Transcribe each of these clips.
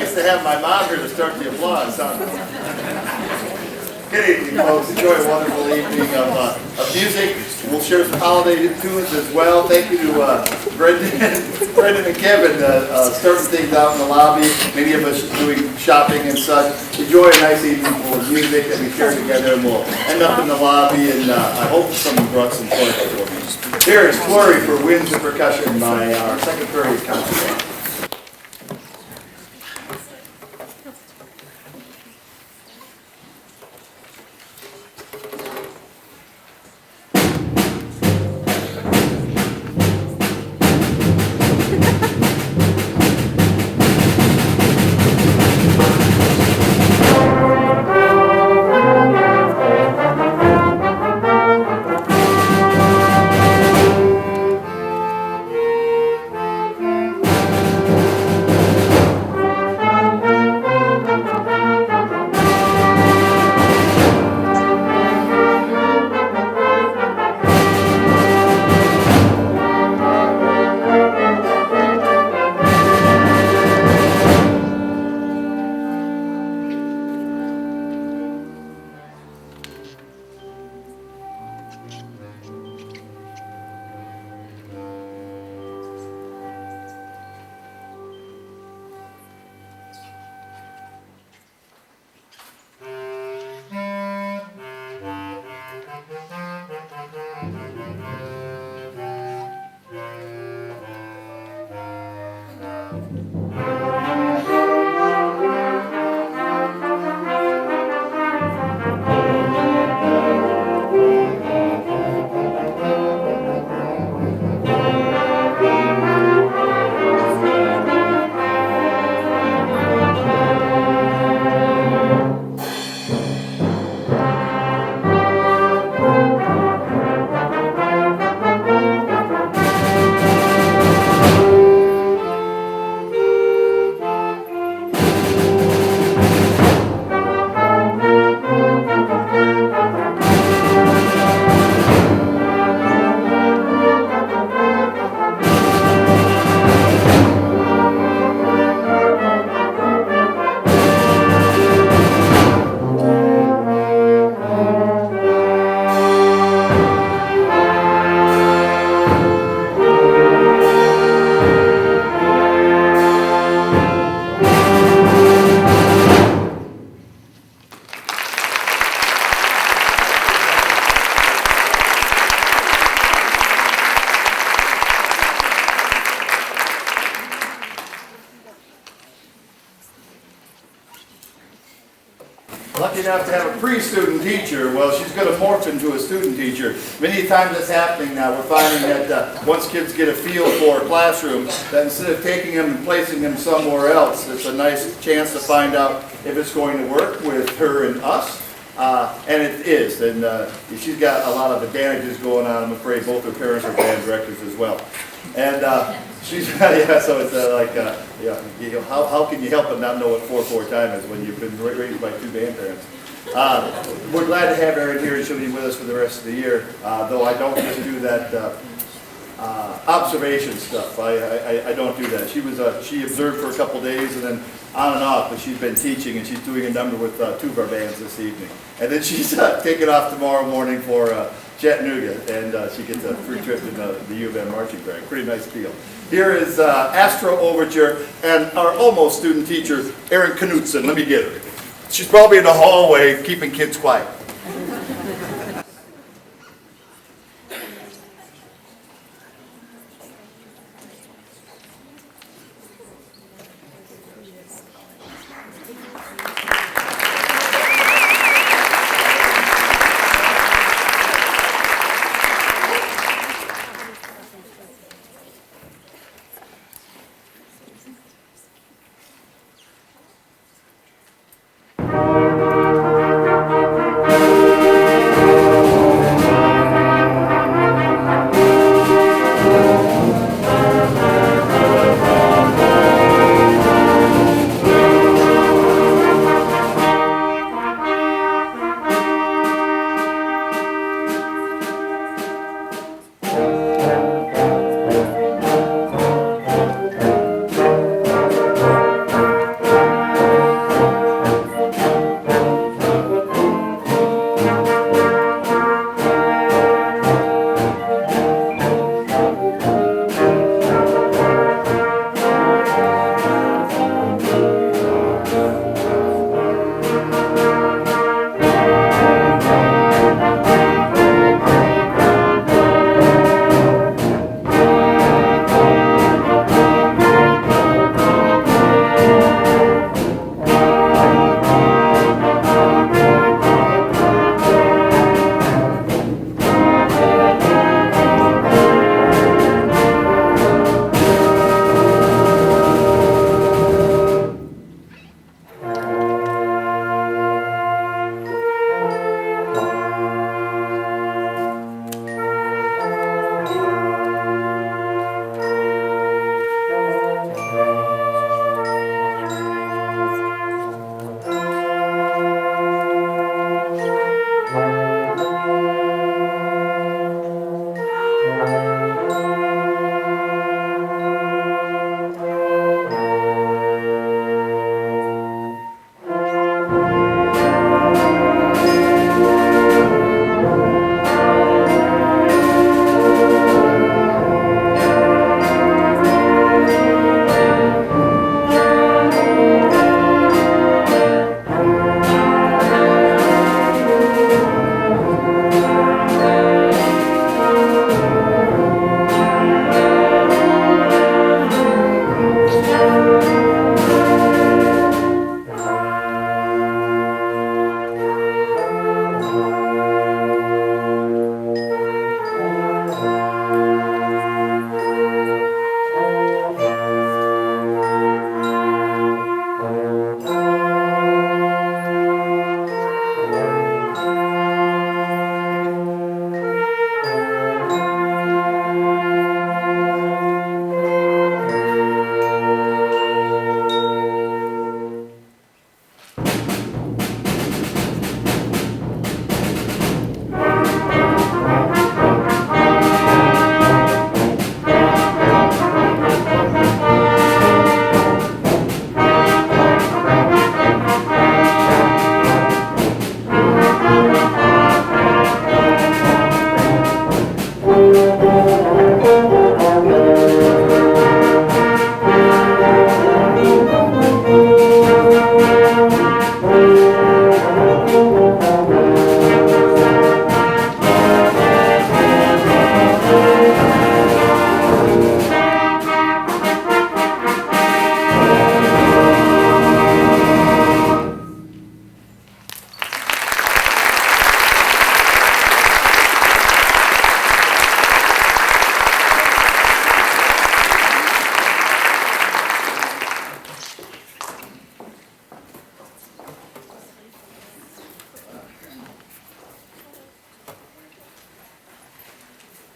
Nice to have my mom here to start the applause, huh? Good evening, folks. Enjoy a wonderful evening of music. We'll share some holiday tunes as well. Thank you to Brendan and Kevin starting things out in the lobby. Many of us doing shopping and such. Enjoy a nice evening full of music that we share together, and we'll end up in the lobby, and I hope someone brought some toys for me. Here is Flurry for Winds and Percussion by our second period concert band. Lucky enough to have a pre-student teacher. Well, she's going to morph into a student teacher. Many times that's happening now. We're finding that once kids get a feel for a classroom, that instead of taking them and placing them somewhere else, it's a nice chance to find out if it's going to work with her and us. And it is. And she's got a lot of advantages going on. I'm afraid both her parents are band directors as well. And she's, yeah, so it's yeah, how can you help but not know what 4/4 time is when you've been raised by two band parents? We're glad to have Erin here, and she'll be with us for the rest of the year, though I don't just do that observation stuff. I don't do that. She observed for a couple days and then on and off, but she's been teaching, and she's doing a number with two of our bands this evening. And then she's taking off tomorrow morning for Chattanooga, and she gets a free trip to the U of M marching band. Pretty nice deal. Here is Astro Overture and our almost student teacher, Erin Knutson. Let me get her. She's probably in the hallway keeping kids quiet.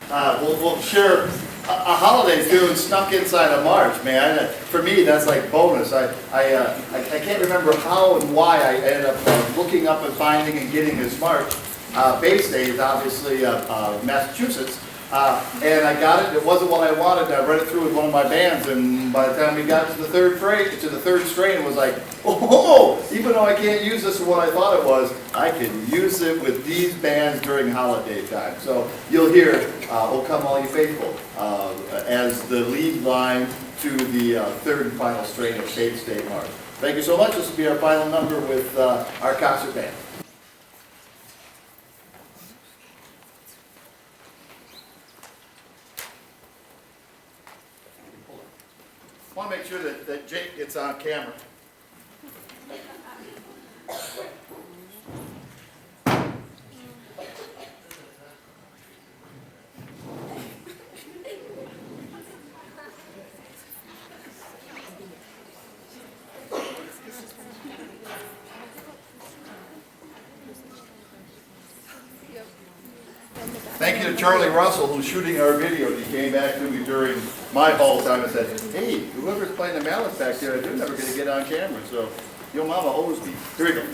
we'll share a holiday tune snuck inside of March, man. For me, that's like bonus. I can't remember how and why I ended up looking up and finding and getting this March. Bay State is obviously Massachusetts. And I got it. It wasn't what I wanted. I read it through with one of my bands, and by the time we got to the third strain, it was like, oh, even though I can't use this for what I thought it was, I can use it with these bands during holiday time. So you'll hear "O Come All You Faithful" as the lead line to the third and final strain of Bay State March. Thank you so much. This will be our final number with our concert band. I want to make sure that Jake gets on camera. Thank you to Charlie Russell, who's shooting our video. He came back to me during my whole time and said, hey, whoever's playing the mallet back there, they're never going to get on camera, so your mama owes me. Here we go.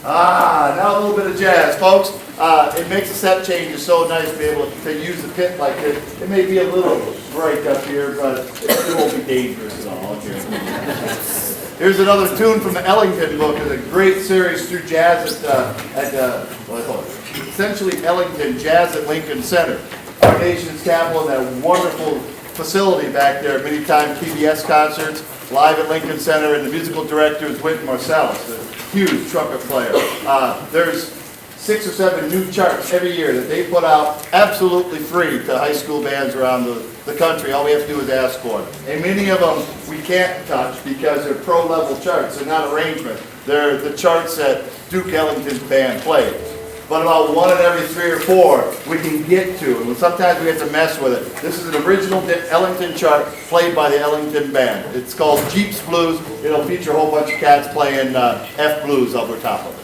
Now a little bit of jazz, folks. It makes the step changes so nice to be able to use the pit like this. It may be a little bright up here, but it won't be dangerous at all. Here's another tune from the Ellington book. It's a great series through jazz essentially Ellington, Jazz at Lincoln Center. Our nation's capital, and that wonderful facility back there, many times PBS concerts, live at Lincoln Center, and the musical director is Wynton Marsalis, a huge trumpet player. There's 6 or 7 new charts every year that they put out absolutely free to high school bands around the country. All we have to do is ask for it. And many of them we can't touch because they're pro-level charts. They're not arrangement. They're the charts that Duke Ellington's band played. But about 1 in every 3 or 4 we can get to, and sometimes we have to mess with it. This is an original Ellington chart played by the Ellington Band. It's called Jeep's Blues. It'll feature a whole bunch of cats playing F blues over top of it.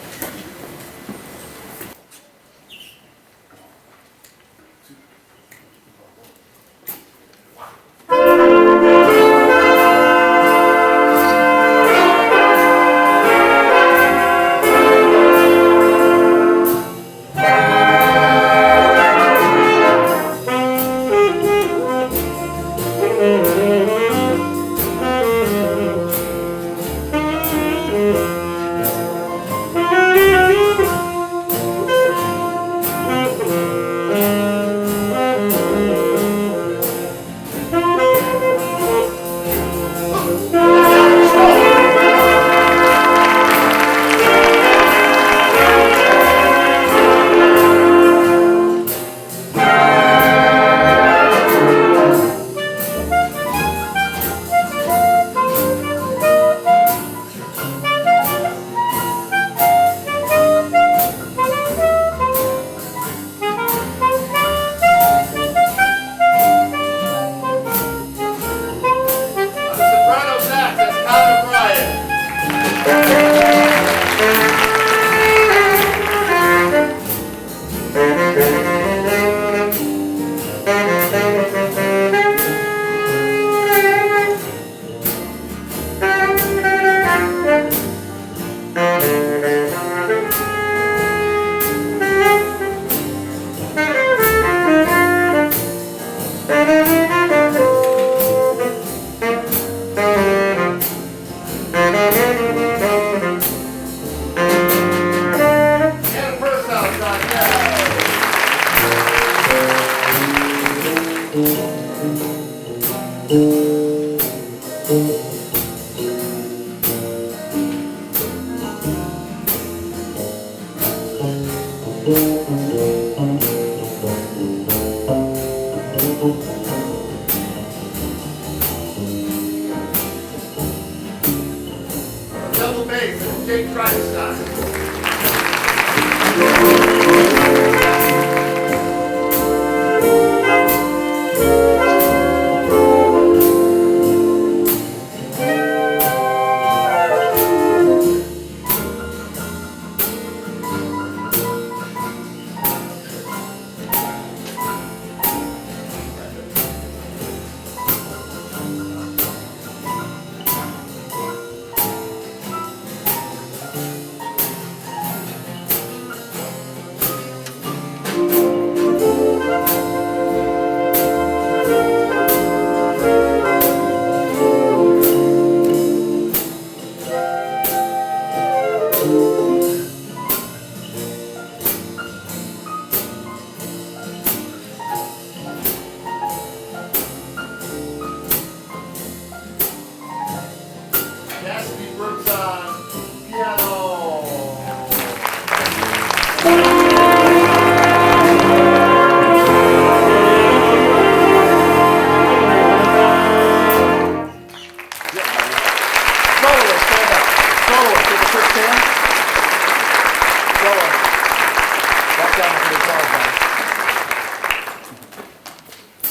Double bass, Jake Freistein.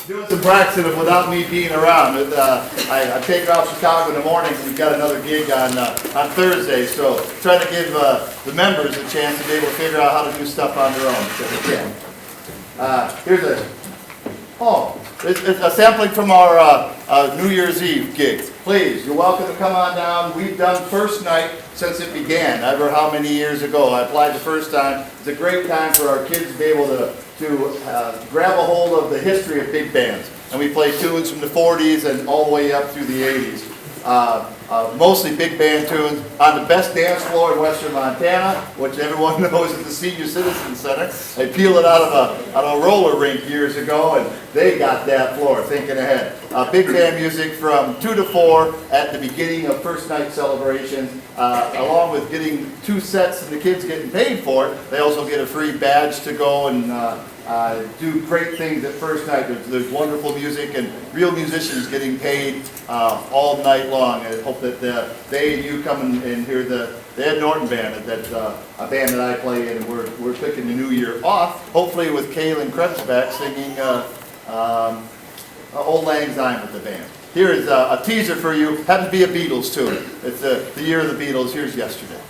Doing some practicing without me being around. I take her out to Chicago in the morning. We've got another gig on Thursday, so trying to give the members a chance to be able to figure out how to do stuff on their own if they can. Here's a It's a sampling from our New Year's Eve gig. Please, you're welcome to come on down. We've done first night since it began. I don't know how many years ago. I applied the first time. It's a great time for our kids to be able to grab a hold of the history of big bands. And we play tunes from the 40s and all the way up through the 80s. Mostly big band tunes on the best dance floor in western Montana, which everyone knows is the Senior Citizen Center. They peeled it out of a roller rink years ago, and they got that floor, thinking ahead. Big band music from 2 to 4 at the beginning of first night celebrations, along with getting 2 sets and the kids getting paid for it. They also get a free badge to go and do great things at first night. There's wonderful music and real musicians getting paid all night long. I hope that they and you come and hear the Ed Norton Band, a band that I play in, and we're kicking the new year off, hopefully with Kaylin Krebsbach singing Old Lang Syne with the band. Here is a teaser for you. Happens to be a Beatles tune. It's the year of the Beatles. Here's Yesterday.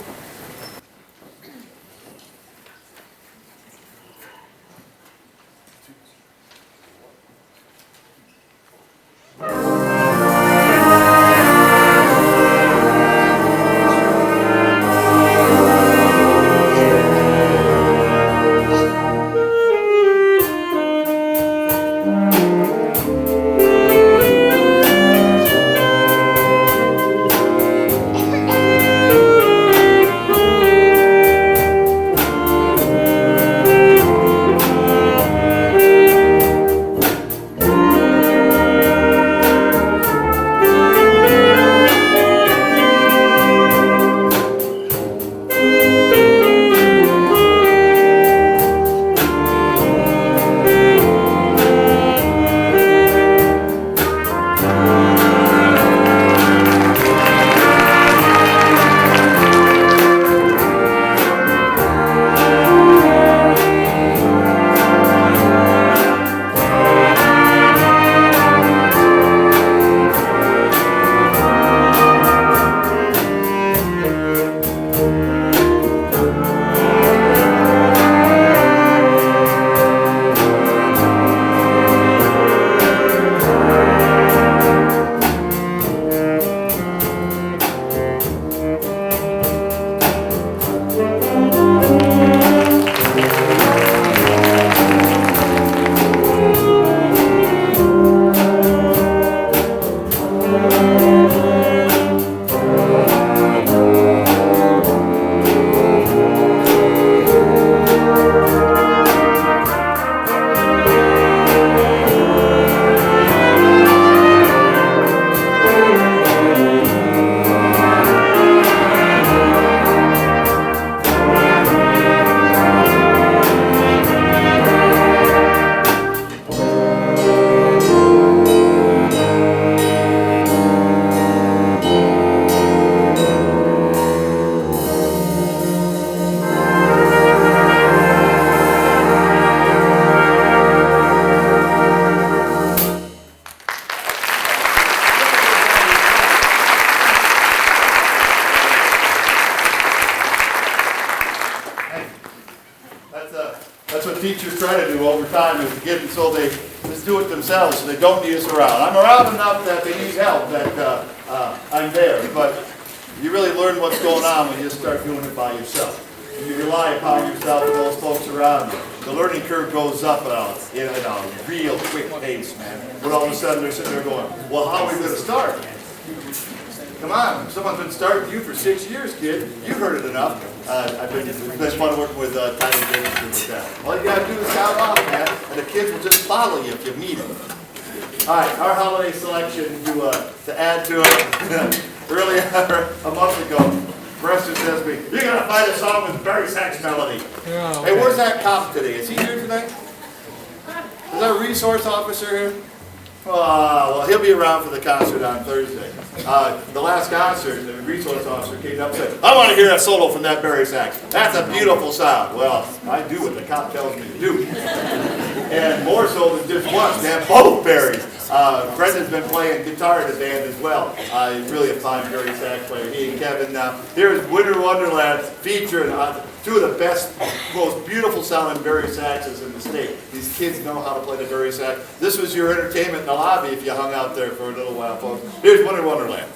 That's what teachers try to do over time, is to get them so they just do it themselves, so they don't need us around. I'm around enough that they need help, that I'm there, but you really learn what's going on when you just start doing it by yourself. And you rely upon yourself and those folks around you. The learning curve goes up in a real quick pace, man. When all of a sudden they're sitting there going, well, how are we going to start? Come on, someone's been starting you for 6 years, kid. You've heard it enough. It's been fun working with Tiny Davidson with that. All you got to do is sound off, man, and the kids will just follow you if you meet them. All right, our holiday selection to add to it. Earlier, a month ago, Brester says to me, you're going to find a song with Barry Sax melody. Oh, okay. Hey, where's that cop today? Is he here tonight? Is there a resource officer here? Well, he'll be around for the concert on Thursday. The last concert, the resource officer came up and said, I want to hear a solo from that Barry Sax. That's a beautiful sound. Well, I do what the cop tells me to do. And more so than just once, they have both Barrys. Brendan's been playing guitar in the band as well. He's really a fine Barry Sax player. He and Kevin. Here's Winter Wonderland featuring two of the best, most beautiful sounding bari saxes in the state. These kids know how to play the bari sax. This was your entertainment in the lobby if you hung out there for a little while, folks. Here's Winter Wonderland.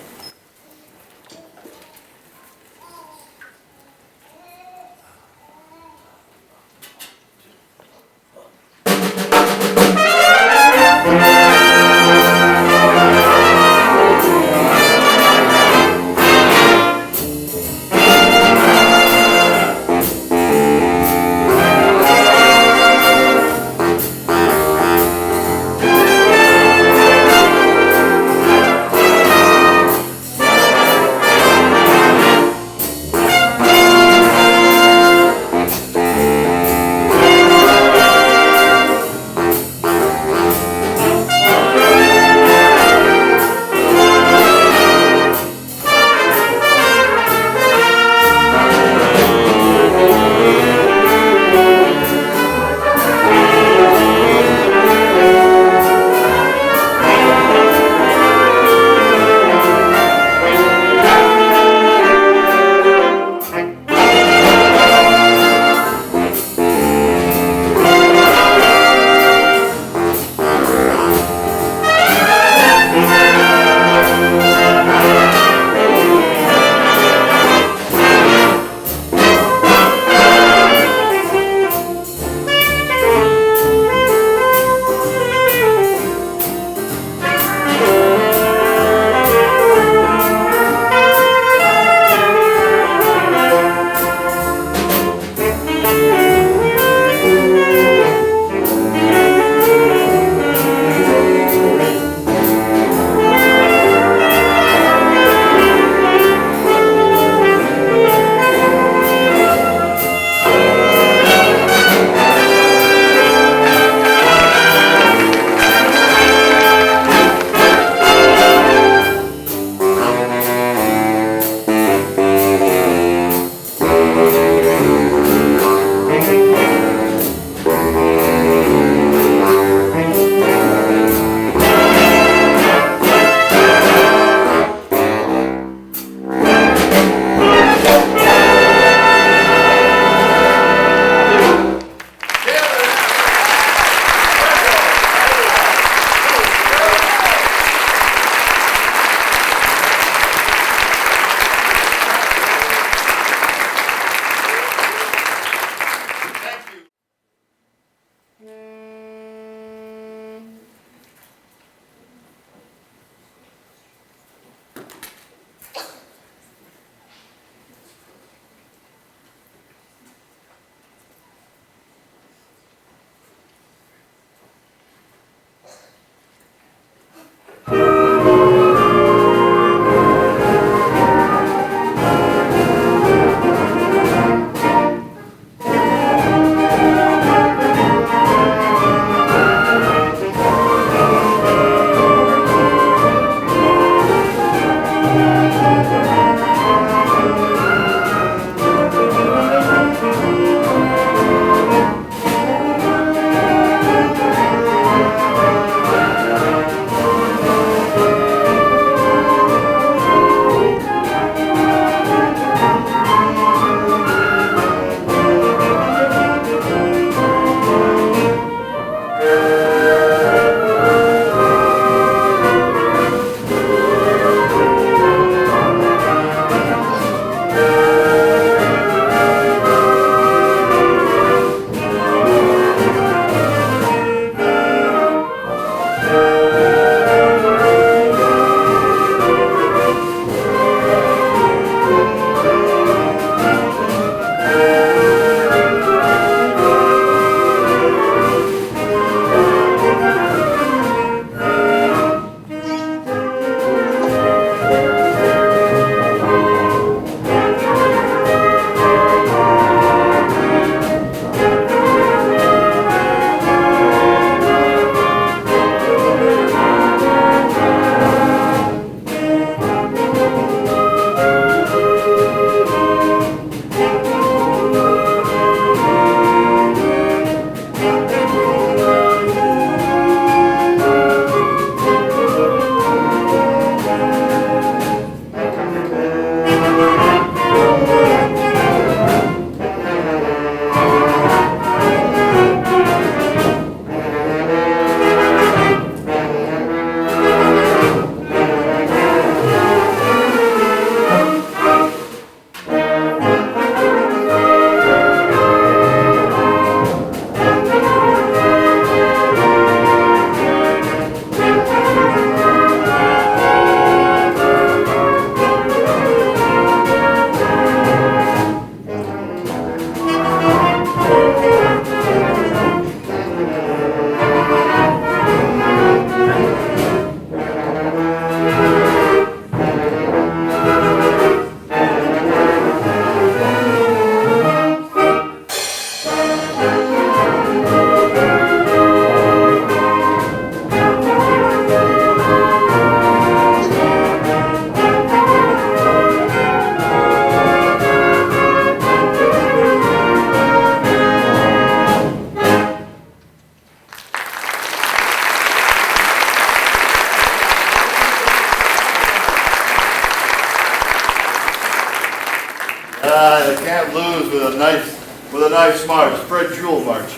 They can't lose with a nice march, Fred Jewell march.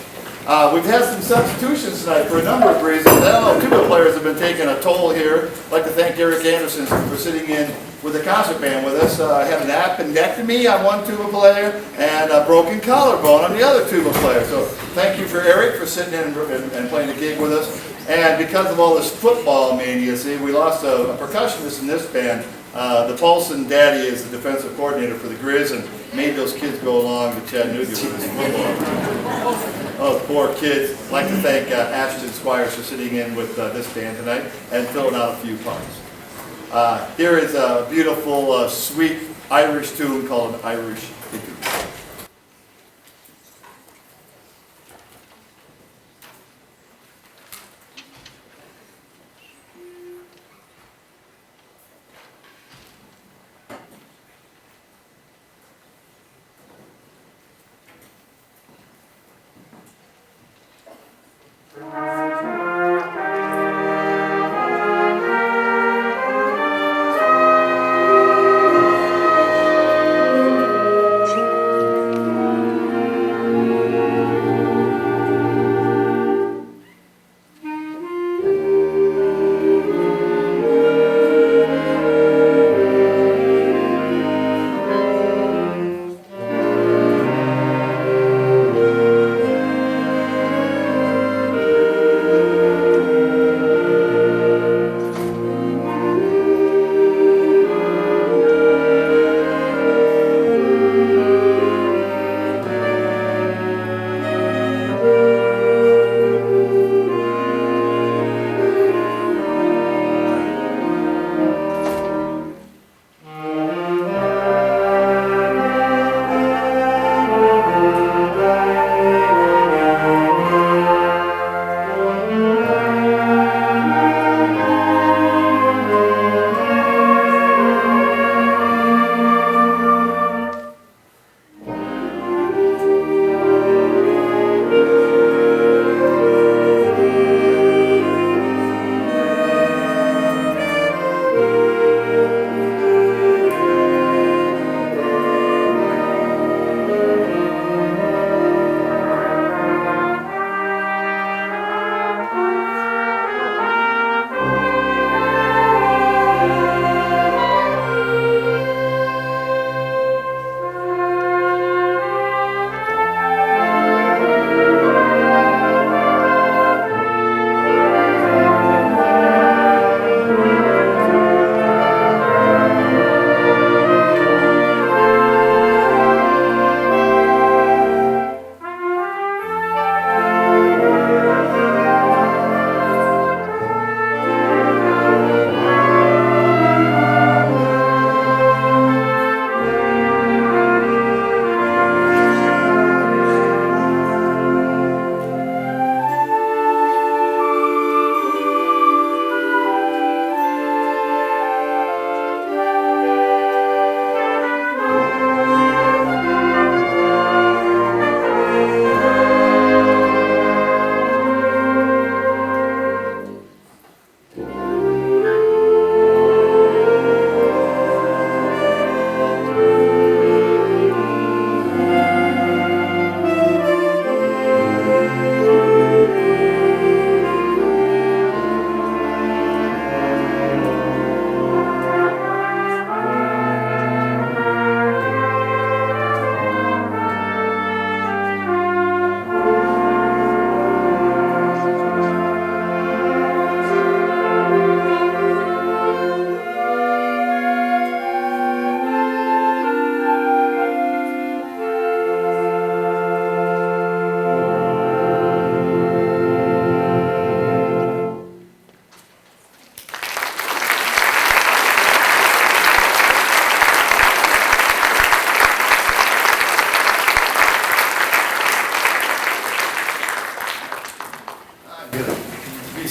We've had some substitutions tonight for a number of reasons. I don't know, tuba players have been taking a toll here. I'd like to thank Eric Anderson for sitting in with the concert band with us. I had an appendectomy on one tuba player and a broken collarbone on the other tuba player. So thank you for Eric for sitting in and playing the gig with us. And because of all this football mania, see, we lost a percussionist in this band. The Paulson daddy is the defensive coordinator for the Grizz and made those kids go along to Chattanooga with this football. Oh, poor kids. I'd like to thank Ashton Squires for sitting in with this band tonight and filling out a few parts. Here is a beautiful, sweet Irish tune called Irish Etude.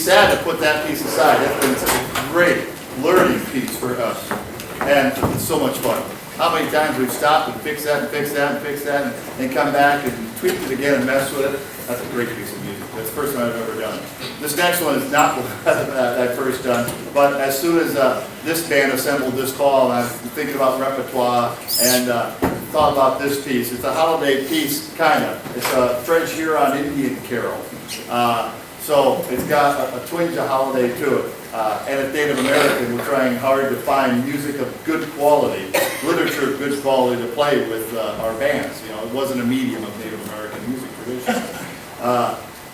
sad to put that piece aside. That's been such a great learning piece for us. And it's so much fun. How many times we've stopped and fixed that and fixed that and fixed that and come back and tweak it again and mess with it. That's a great piece of music. That's the first one I've ever done. This next one is not what I first done, but as soon as this band assembled this call, and I was thinking about repertoire and thought about this piece. It's a holiday piece, kind of. It's a French Huron Indian carol. So it's got a twinge of holiday to it. And as Native American, we're trying hard to find music of good quality, literature of good quality to play with our bands. You know, it wasn't a medium of Native American music tradition.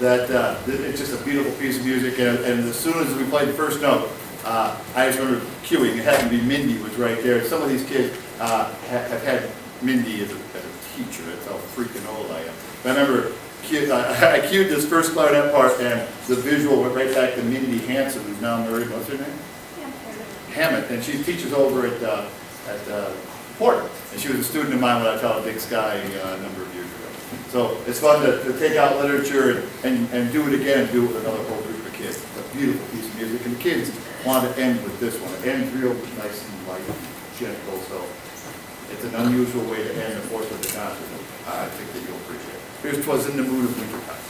It's just a beautiful piece of music, and as soon as we played the first note, I just remember cueing. It happened to be Mindy was right there. Some of these kids have had Mindy as a teacher. That's how freaking old I am. But I remember I cued this first clarinet part, and the visual went right back to Mindy Hanson, who's now married. What's her name? Hammett, and she teaches over at Porter. And she was a student of mine when I taught at Big Sky a number of years ago. So it's fun to take out literature and do it again and do it with another whole group of kids. It's a beautiful piece of music, and the kids want to end with this one. It ends real nice and light and gentle, so it's an unusual way to end the fourth of the concert. I think that you'll appreciate it. Here's "'Twas in the Mood of Wintertime."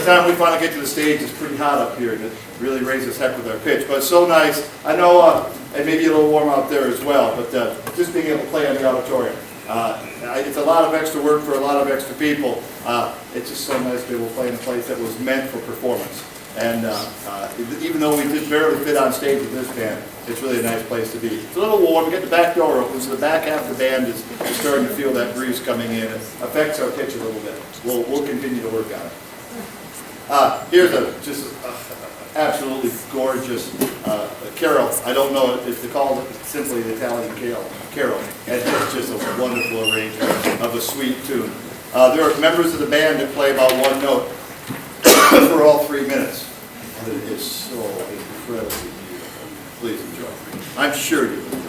the time we finally get to the stage, it's pretty hot up here, and it really raises heck with our pitch. But it's so nice. I know it may be a little warm out there as well, but just being able to play on the auditorium. It's a lot of extra work for a lot of extra people. It's just so nice to be able to play in a place that was meant for performance. And even though we did barely fit on stage with this band, it's really a nice place to be. It's a little warm. We get the back door open, so the back half of the band is starting to feel that breeze coming in. It affects our pitch a little bit. We'll continue to work on it. Here's just absolutely gorgeous carol. I don't know if they call it simply the Italian carol. And it's just a wonderful arrangement of a sweet tune. There are members of the band that play about one note for all 3 minutes. And it is so incredibly beautiful. Please enjoy. I'm sure you will enjoy.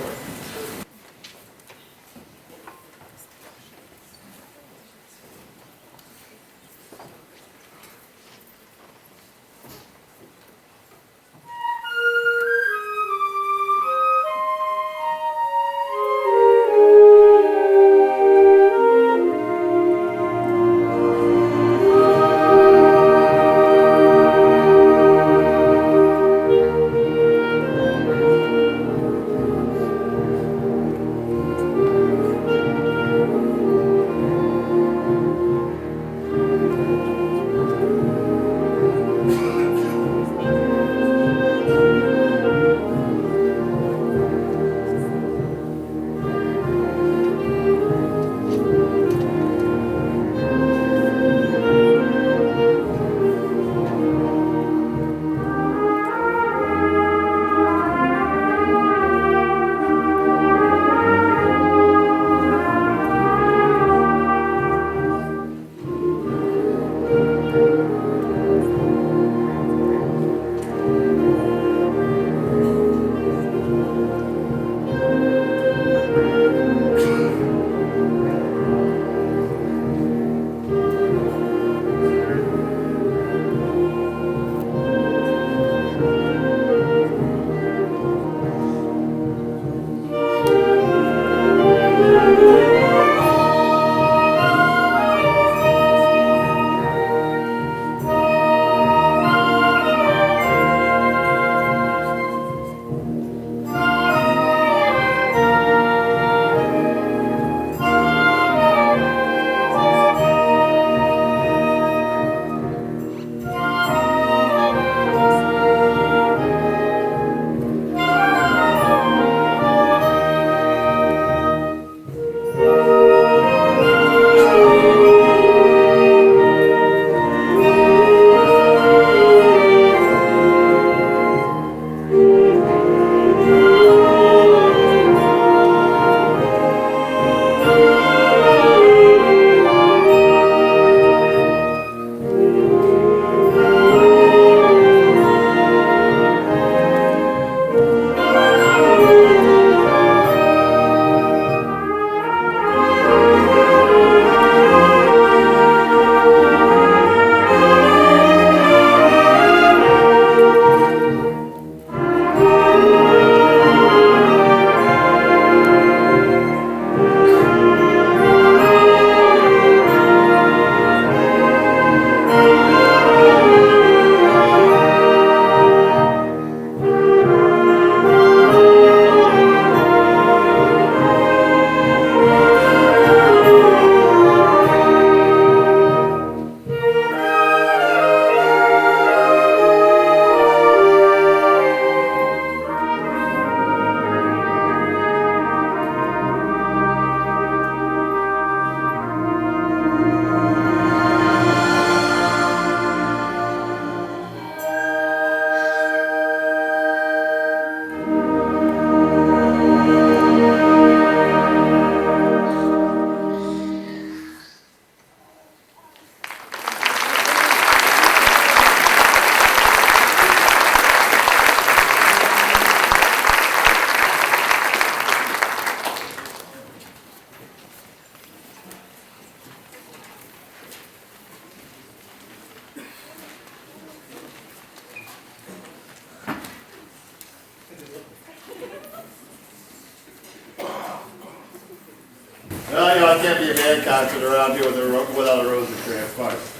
Well, you know, it can't be a band concert around here without a rosary krantz.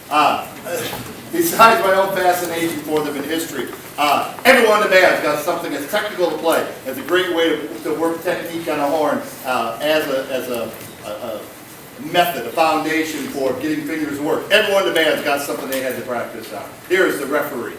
besides my own fascination for them in history, everyone in the band's got something that's technical to play. It's a great way to work technique on a horn as a method, a foundation for getting fingers to work. Everyone in the band's got something they had to practice on. Here is the referee.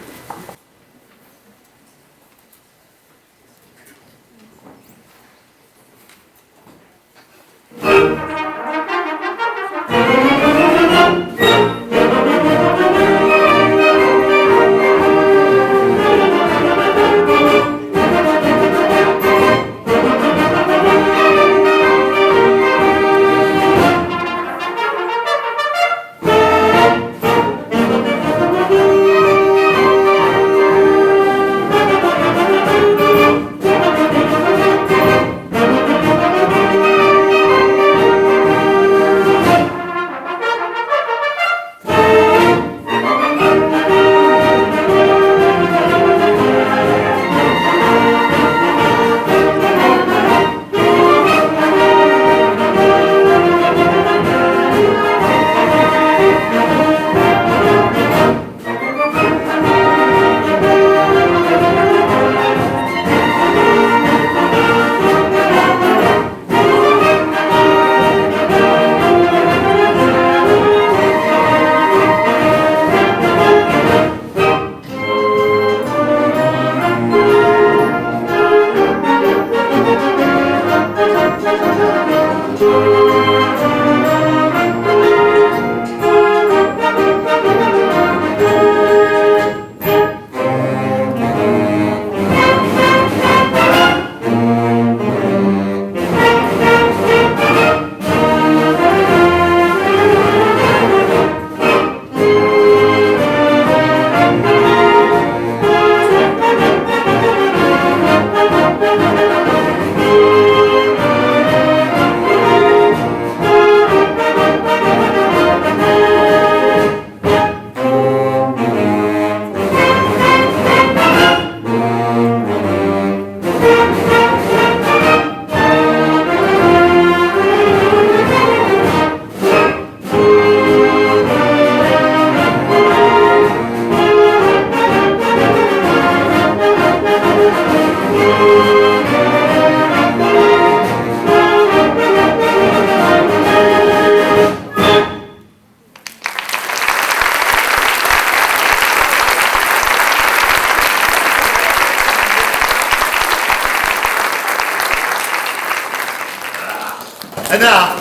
And now,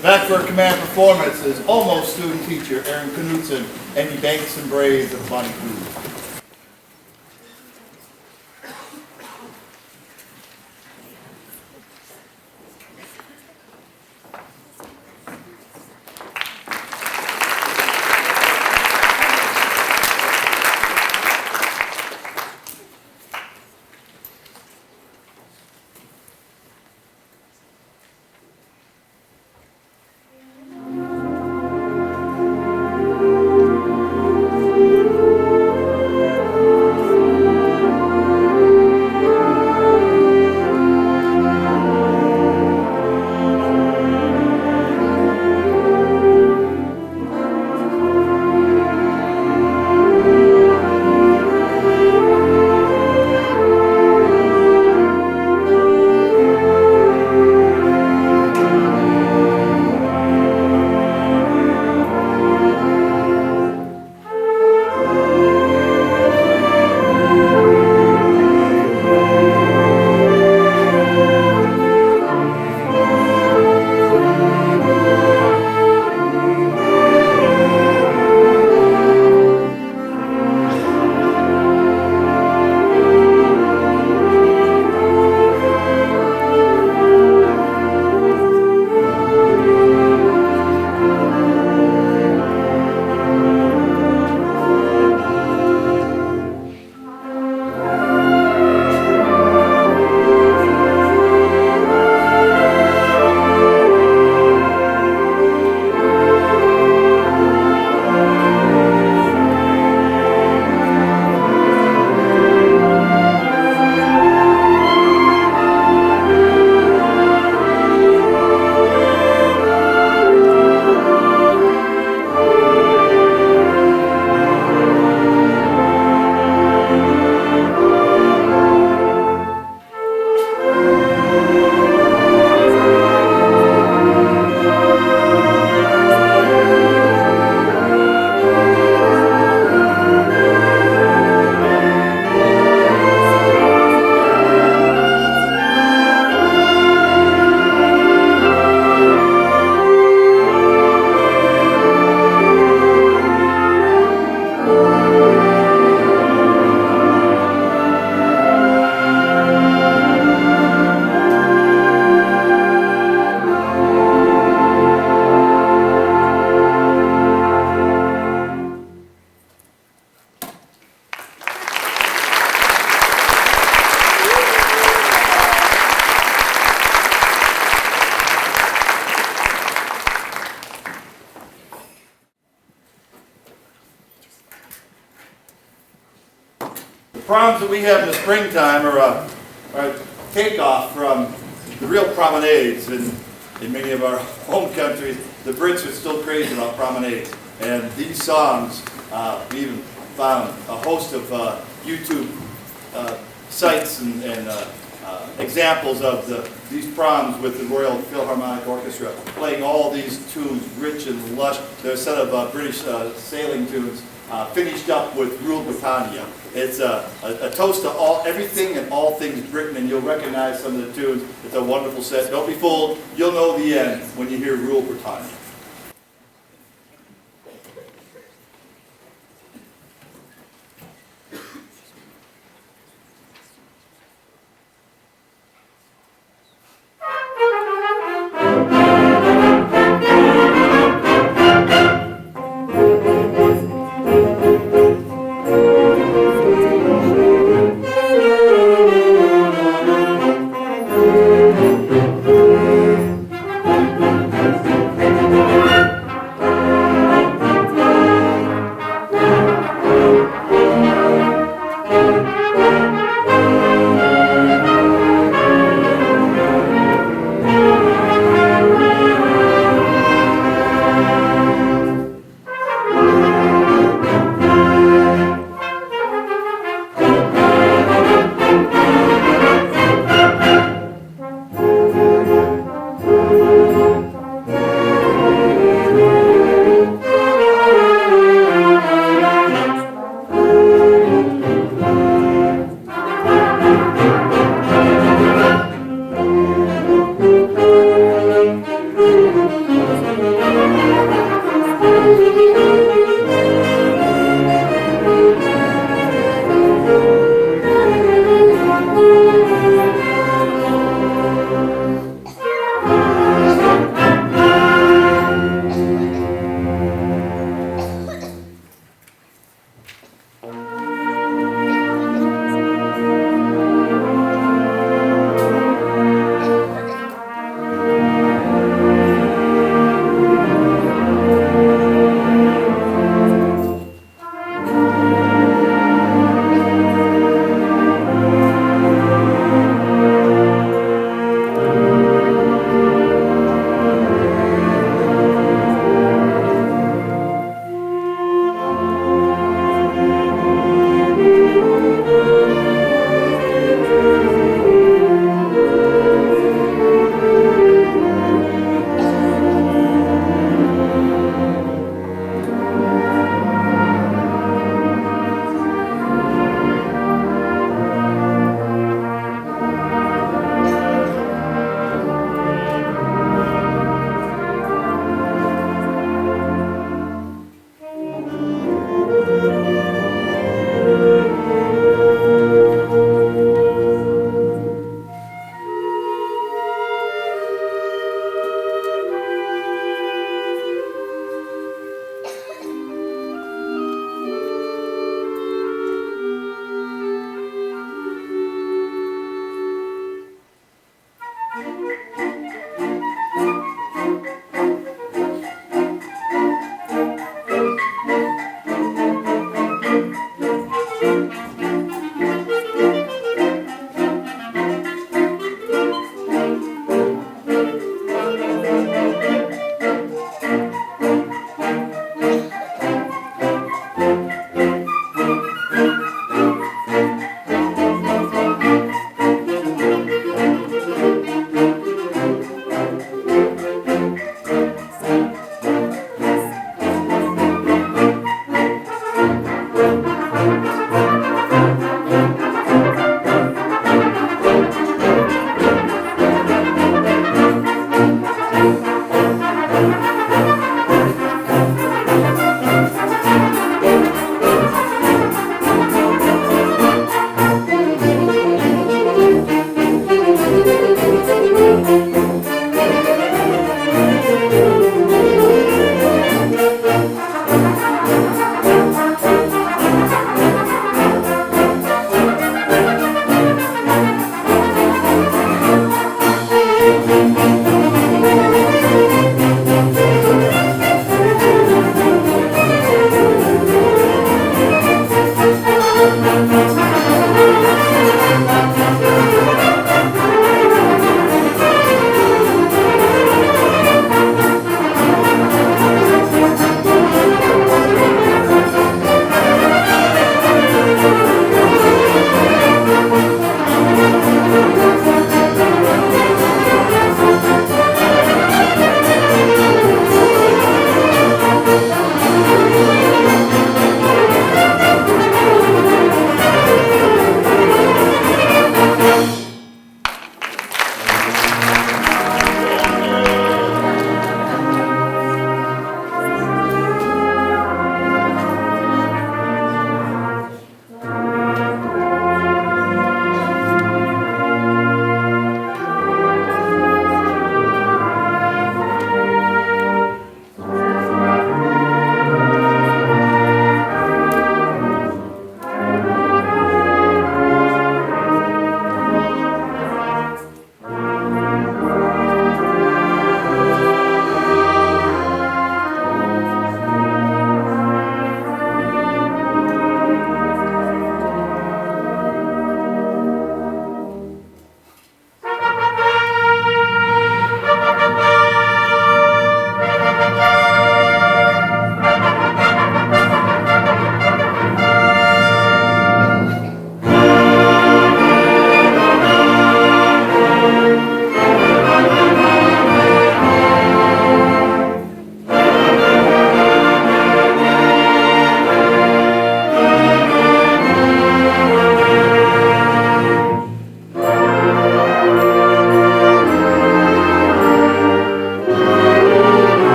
back for a command performance is almost student teacher Aaron Knutson and the Banks and Braids of Bonnie Cruz. proms that we have in the springtime are a takeoff from the real promenades in many of our home countries. The Brits are still crazy about promenades. And these songs, we even found a host of YouTube sites and examples of these proms with the Royal Philharmonic Orchestra playing all these tunes, rich and lush. They're a set of British sailing tunes finished up with Rule Britannia. It's a toast to everything and all things Britain, and you'll recognize some of the tunes. It's a wonderful set. Don't be fooled. You'll know the end when you hear Rule Britannia.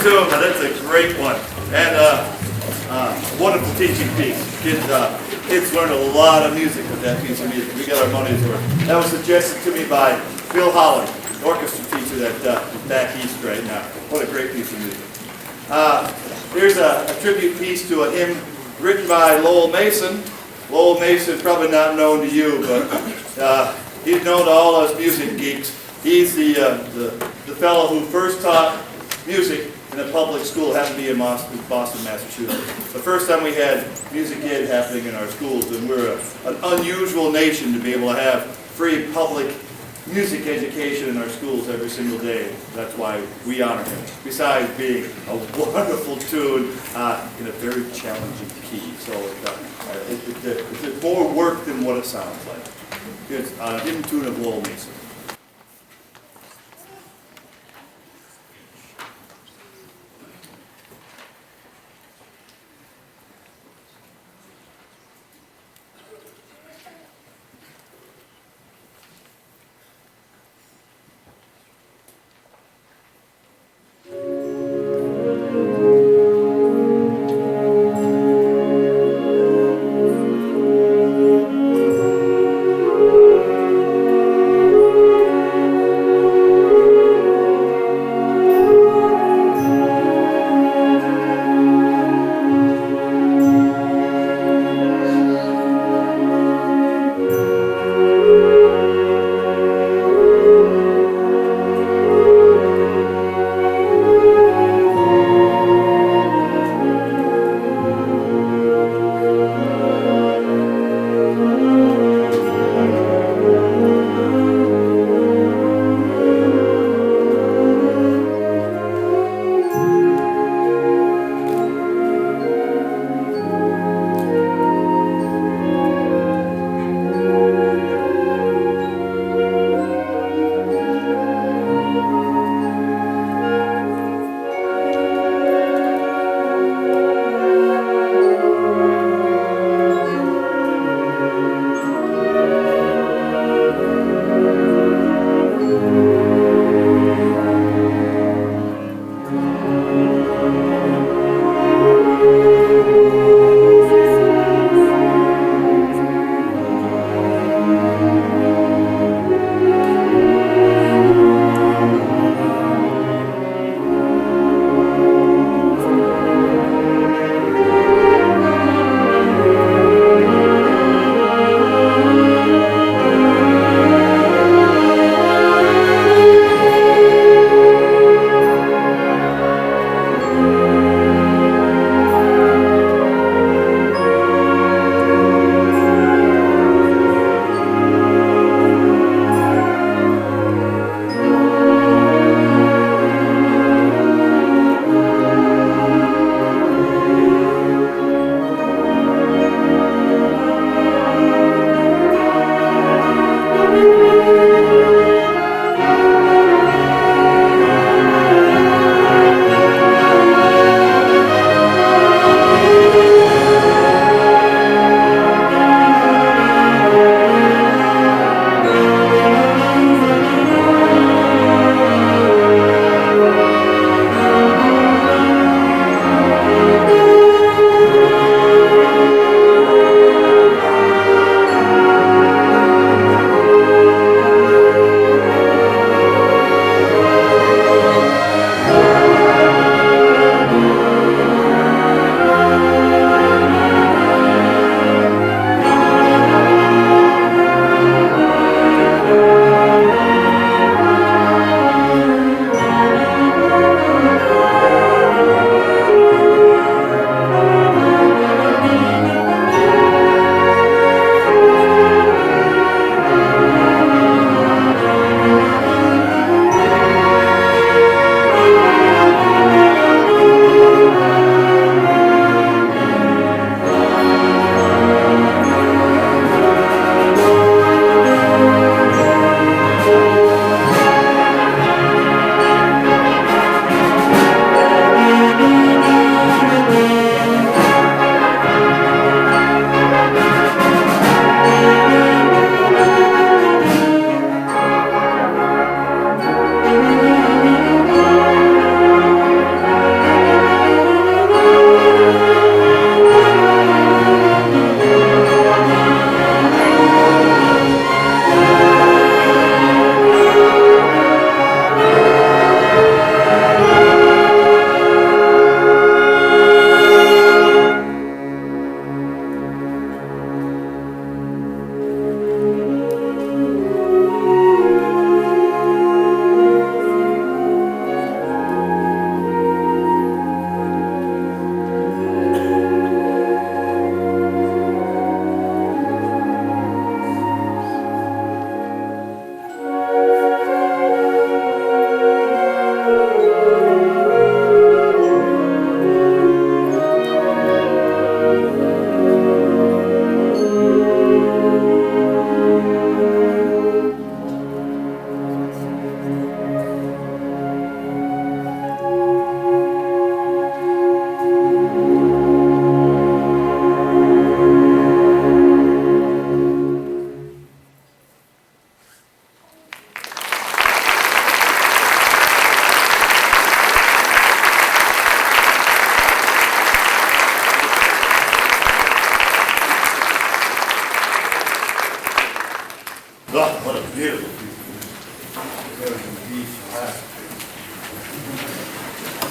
tune, but that's a great one. And wonderful teaching piece. Kids learned a lot of music with that piece of music. We got our money's worth. That was suggested to me by Bill Holland, an orchestra teacher that's back east right now. What a great piece of music. Here's a tribute piece to a hymn written by Lowell Mason. Lowell Mason, probably not known to you, but he's known to all us music geeks. He's the fellow who first taught music in a public school, happened to be in Boston, Massachusetts. The first time we had music ed happening in our schools, and we're an unusual nation to be able to have free public music education in our schools every single day. That's why we honor him. Besides being a wonderful tune in a very challenging key. So it's more work than what it sounds like. It's a hymn tune of Lowell Mason.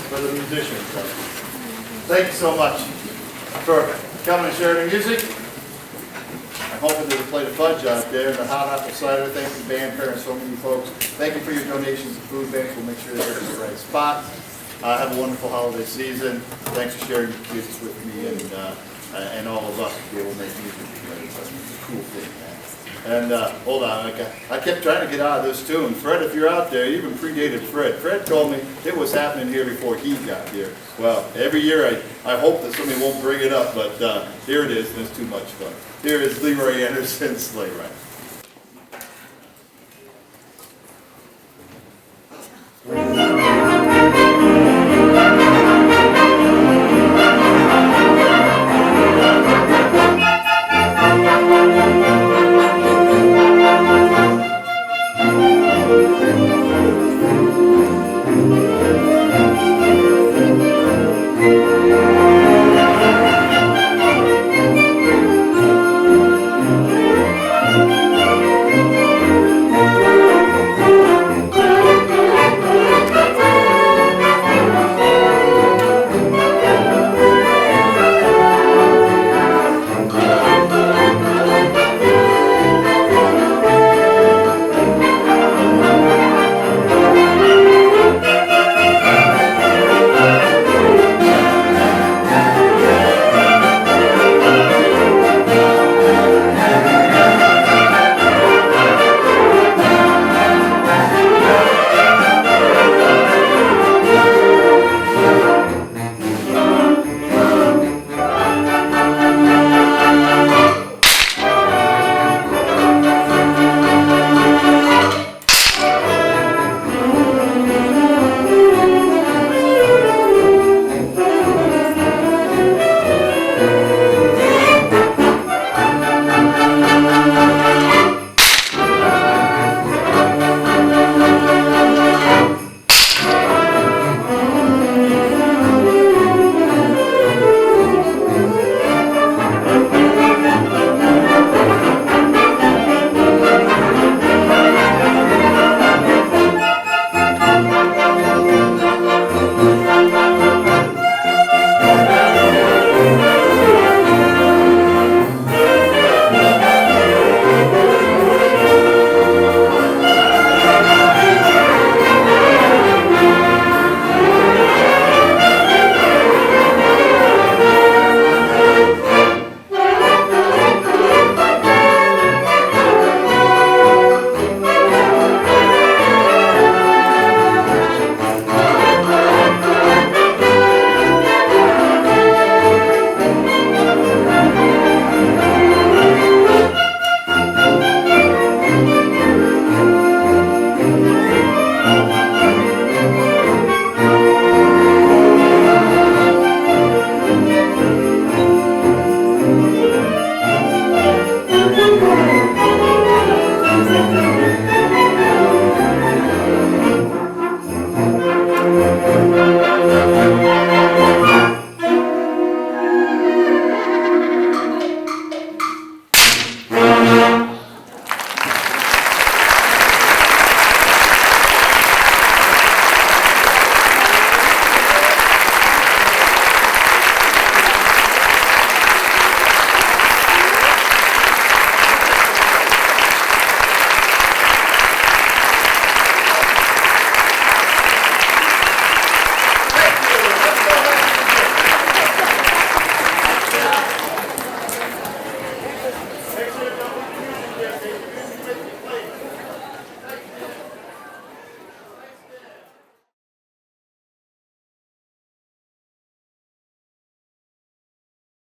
For the musicians. Thank you so much for coming and sharing the music. I'm hoping to play the fudge out there, the hot apple cider. Thank you, band parents, so many folks. Thank you for your donations to food banks. We'll make sure they're in the right spot. Have a wonderful holiday season. Thanks for sharing your kids with me and all of us to be able to make music together. It's a cool thing, man. And hold on, I kept trying to get out of this tune. Fred, if you're out there, you even predated Fred. Fred told me it was happening here before he got here. Well, every year I hope that somebody won't bring it up, but here it is, and it's too much fun. Here is Leroy Anderson's Sleigh Ride.